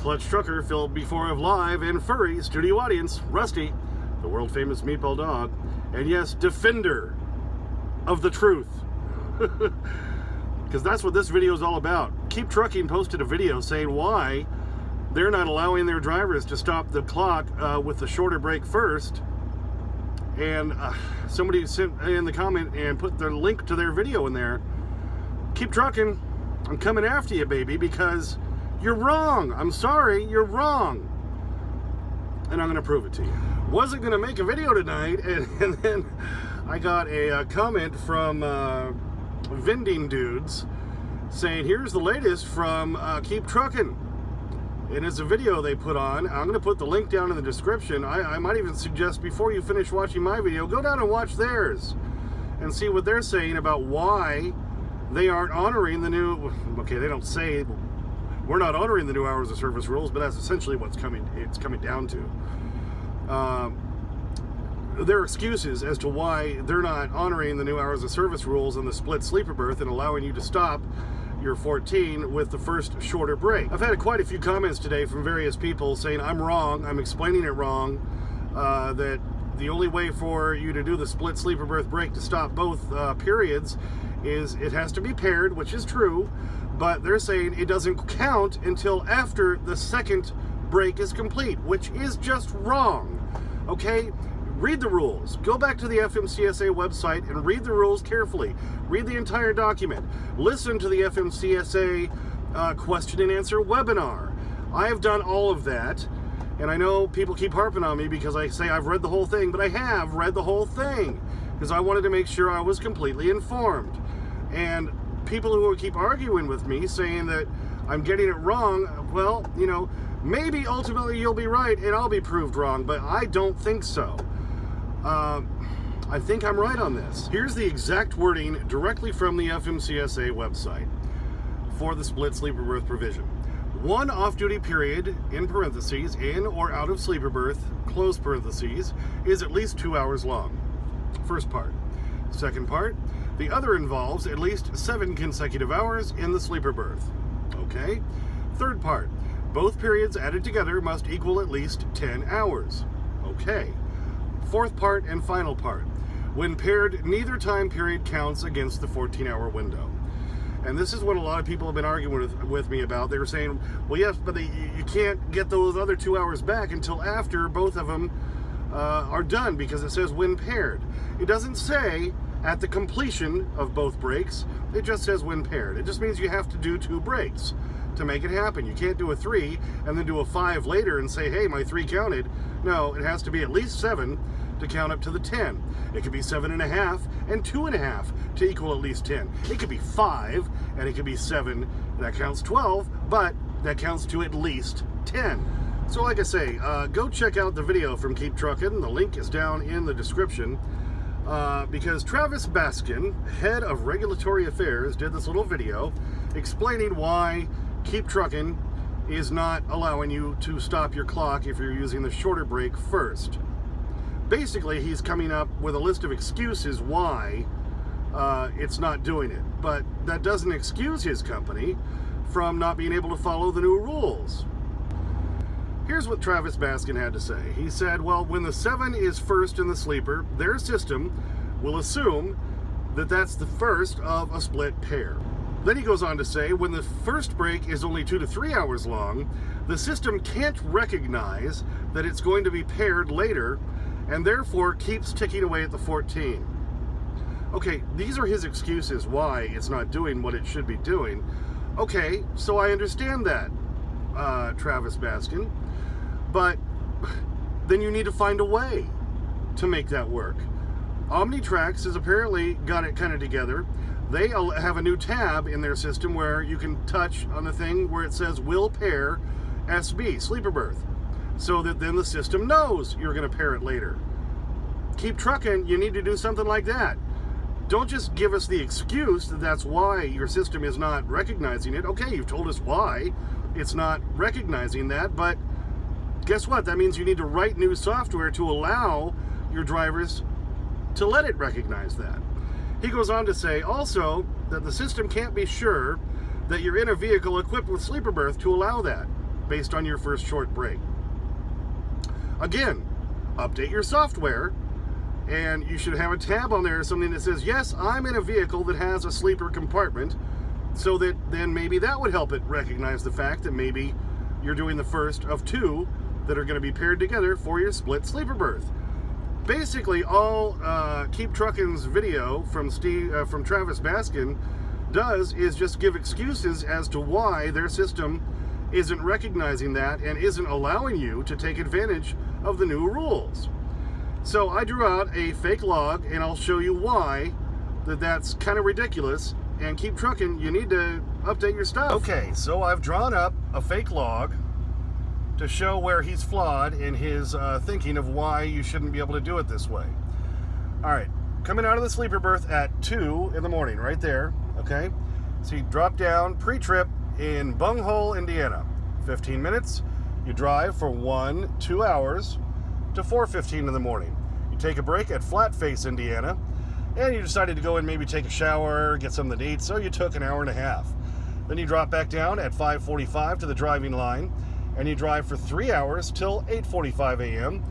Clutch Trucker filled before a live and furry studio audience, Rusty, the world-famous meatball dog, and yes, defender of the truth. Because that's what this video is all about. Keep Truckin posted a video saying why they're not allowing their drivers to stop the clock with the shorter break first. And somebody sent in the comment and put their link to their video in there. Keep trucking. I'm coming after you, baby, because you're wrong. I'm sorry, you're wrong. And I'm going to prove it to you. Wasn't going to make a video tonight, and then I got a comment from vending dudes saying, here's the latest from Keep Truckin. And it's a video they put on. I'm going to put the link down in the description. I might even suggest before you finish watching my video, go down and watch theirs and see what they're saying about why they aren't honoring the new, okay, they don't say we're not honoring the new hours of service rules, but that's essentially what's coming down to. Their excuses as to why they're not honoring the new hours of service rules and the split sleeper berth and allowing you to stop your 14 with the first shorter break. I've had quite a few comments today from various people saying I'm wrong, I'm explaining it wrong, that the only way for you to do the split sleeper berth break to stop both periods is it has to be paired, which is true, but they're saying it doesn't count until after the second break is complete, which is just wrong. Okay? Read the rules. Go back to the FMCSA website and read the rules carefully. Read the entire document. Listen to the FMCSA question and answer webinar. I have done all of that, and I know people keep harping on me because I say I've read the whole thing, but I have read the whole thing because I wanted to make sure I was completely informed. And people who keep arguing with me saying that I'm getting it wrong, well, you know, maybe ultimately you'll be right and I'll be proved wrong, but I don't think so. I think I'm right on this. Here's the exact wording directly from the FMCSA website for the split sleeper berth provision. One off-duty period, in parentheses, in or out of sleeper berth, close parentheses, is at least 2 hours long. First part. Second part, the other involves at least 7 consecutive hours in the sleeper berth. Okay. Third part, both periods added together must equal at least 10 hours. Okay. Fourth part and final part, when paired, neither time period counts against the 14-hour window. And this is what a lot of people have been arguing with me about. They were saying, well, yes, but you can't get those other 2 hours back until after both of them are done, because it says when paired. It doesn't say at the completion of both breaks. It just says when paired. It just means you have to do 2 breaks to make it happen. You can't do a 3 and then do a 5 later and say, hey, my 3 counted. No, it has to be at least 7 to count up to the 10. It could be 7.5 and 2.5 to equal at least 10. It could be 5 and it could be 7. That counts 12, but that counts to at least 10. So like I say, go check out the video from Keep Truckin. The link is down in the description. Because Travis Baskin, head of regulatory affairs, did this little video explaining why Keep Truckin is not allowing you to stop your clock if you're using the shorter break first. Basically, he's coming up with a list of excuses why it's not doing it. But that doesn't excuse his company from not being able to follow the new rules. Here's what Travis Baskin had to say. He said, well, when the 7 is first in the sleeper, their system will assume that that's the first of a split pair. Then he goes on to say, when the first break is only 2 to 3 hours long, the system can't recognize that it's going to be paired later, and therefore keeps ticking away at the 14. Okay, these are his excuses why it's not doing what it should be doing. Okay, so I understand that, Travis Baskin. But then you need to find a way to make that work. Omnitrax has apparently got it kind of together. They have a new tab in their system where you can touch on the thing where it says will pair SB, sleeper berth, so that then the system knows you're going to pair it later. Keep Truckin, you need to do something like that. Don't just give us the excuse that that's why your system is not recognizing it. Okay, you've told us why it's not recognizing that, but guess what? That means you need to write new software to allow your drivers to let it recognize that. He goes on to say also that the system can't be sure that you're in a vehicle equipped with sleeper berth to allow that. based on your first short break. Again, update your software, and you should have a tab on there, something that says, yes, I'm in a vehicle that has a sleeper compartment, so that then maybe that would help it recognize the fact that maybe you're doing the first of two that are going to be paired together for your split sleeper berth. Basically, all Keep Truckin's video from Travis Baskin does is just give excuses as to why their system isn't recognizing that and isn't allowing you to take advantage of the new rules. So I drew out a fake log, and I'll show you why that's kind of ridiculous. And Keep Truckin, you need to update your stuff. Okay, so I've drawn up a fake log to show where he's flawed in his thinking of why you shouldn't be able to do it this way. All right, coming out of the sleeper berth at 2 in the morning, right there, okay? So you drop down pre-trip in Bunghole, Indiana. 15 minutes, you drive for 2 hours to 4:15 in the morning. You take a break at Flatface, Indiana, and you decided to go and maybe take a shower, get something to eat, so you took an hour and a half. Then you drop back down at 5:45 to the driving line, and you drive for 3 hours till 8:45 a.m.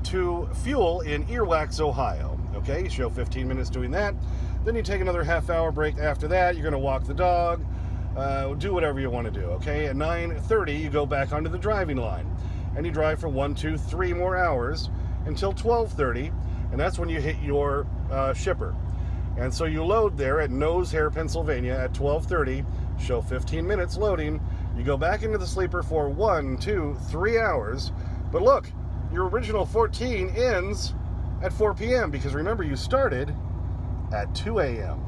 to fuel in Earwax, Ohio. Okay, you show 15 minutes doing that. Then you take another half-hour break after that. You're going to walk the dog, do whatever you want to do, okay? At 9:30, you go back onto the driving line, and you drive for 1, 2, 3 more hours until 12:30, and that's when you hit your shipper. And so you load there at Nose Hair, Pennsylvania at 12:30, show 15 minutes loading. You go back into the sleeper for 1, 2, 3 hours. But look, your original 14 ends at 4 p.m. because remember, you started at 2 a.m.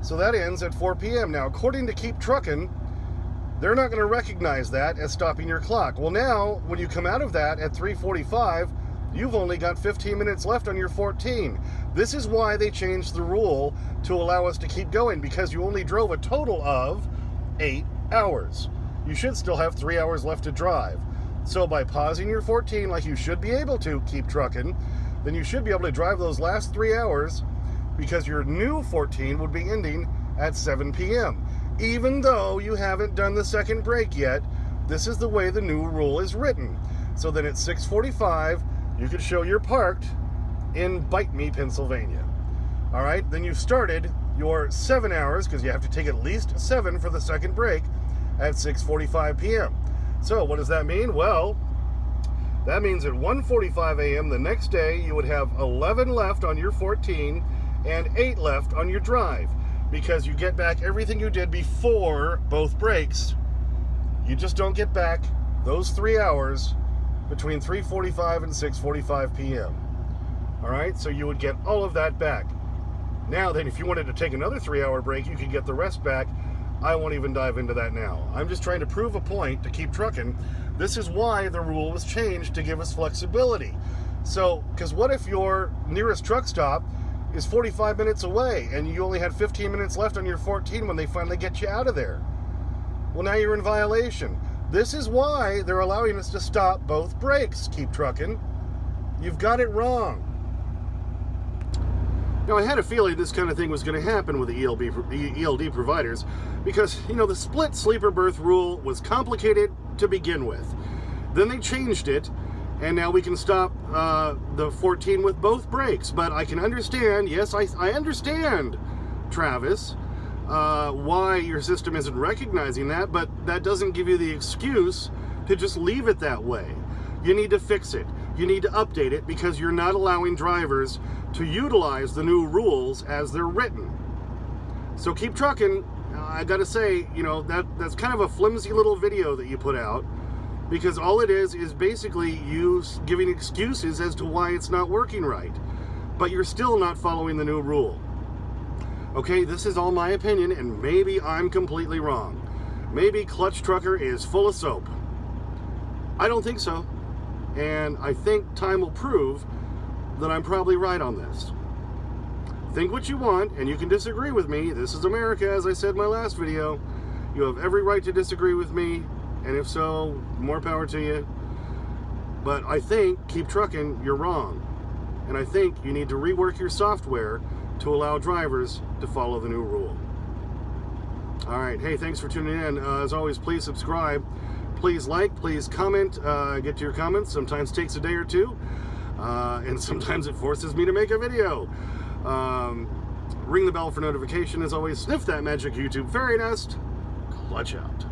So that ends at 4 p.m. Now, according to Keep Truckin, they're not going to recognize that as stopping your clock. Well, now, when you come out of that at 3:45, you've only got 15 minutes left on your 14. This is why they changed the rule to allow us to keep going, because you only drove a total of 8 hours. You should still have 3 hours left to drive. So by pausing your 14 like you should be able to, Keep Truckin, then you should be able to drive those last 3 hours, because your new 14 would be ending at 7 p.m. Even though you haven't done the second break yet, this is the way the new rule is written. So then at 6:45, you could show you're parked in Bite Me, Pennsylvania. All right, then you've started your 7 hours, because you have to take at least 7 for the second break, at 6:45 p.m. So what does that mean? Well, that means at 1:45 a.m. the next day, you would have 11 left on your 14 and 8 left on your drive, because you get back everything you did before both breaks. You just don't get back those 3 hours between 3:45 and 6:45 p.m. All right, so you would get all of that back. Now then, if you wanted to take another 3-hour break, you could get the rest back. I won't even dive into that now. I'm just trying to prove a point to Keep Truckin. This is why the rule was changed, to give us flexibility. So, because what if your nearest truck stop is 45 minutes away and you only had 15 minutes left on your 14 when they finally get you out of there? Well, now you're in violation. This is why they're allowing us to stop both breaks, Keep Truckin. You've got it wrong. Now, I had a feeling this kind of thing was going to happen with the ELD providers, because, you know, the split sleeper berth rule was complicated to begin with. Then they changed it, and now we can stop the 14 with both brakes. But I can understand, yes, I understand, Travis, why your system isn't recognizing that, but that doesn't give you the excuse to just leave it that way. You need to fix it. You need to update it, because you're not allowing drivers to utilize the new rules as they're written. So Keep Truckin, I gotta say, you know, that's kind of a flimsy little video that you put out, because all it is basically you giving excuses as to why it's not working right, but you're still not following the new rule. Okay, this is all my opinion, and maybe I'm completely wrong. Maybe Clutch Trucker is full of soap. I don't think so, and I think time will prove that I'm probably right on this. Think what you want, and you can disagree with me. This is America, as I said in my last video. You have every right to disagree with me, and if so, more power to you. But I think, Keep Truckin, you're wrong. And I think you need to rework your software to allow drivers to follow the new rule. All right, hey, thanks for tuning in. As always, please subscribe. Please like, please comment, get to your comments. Sometimes takes a day or two, and sometimes it forces me to make a video. Ring the bell for notification. As always, sniff that magic YouTube fairy dust. Clutch out.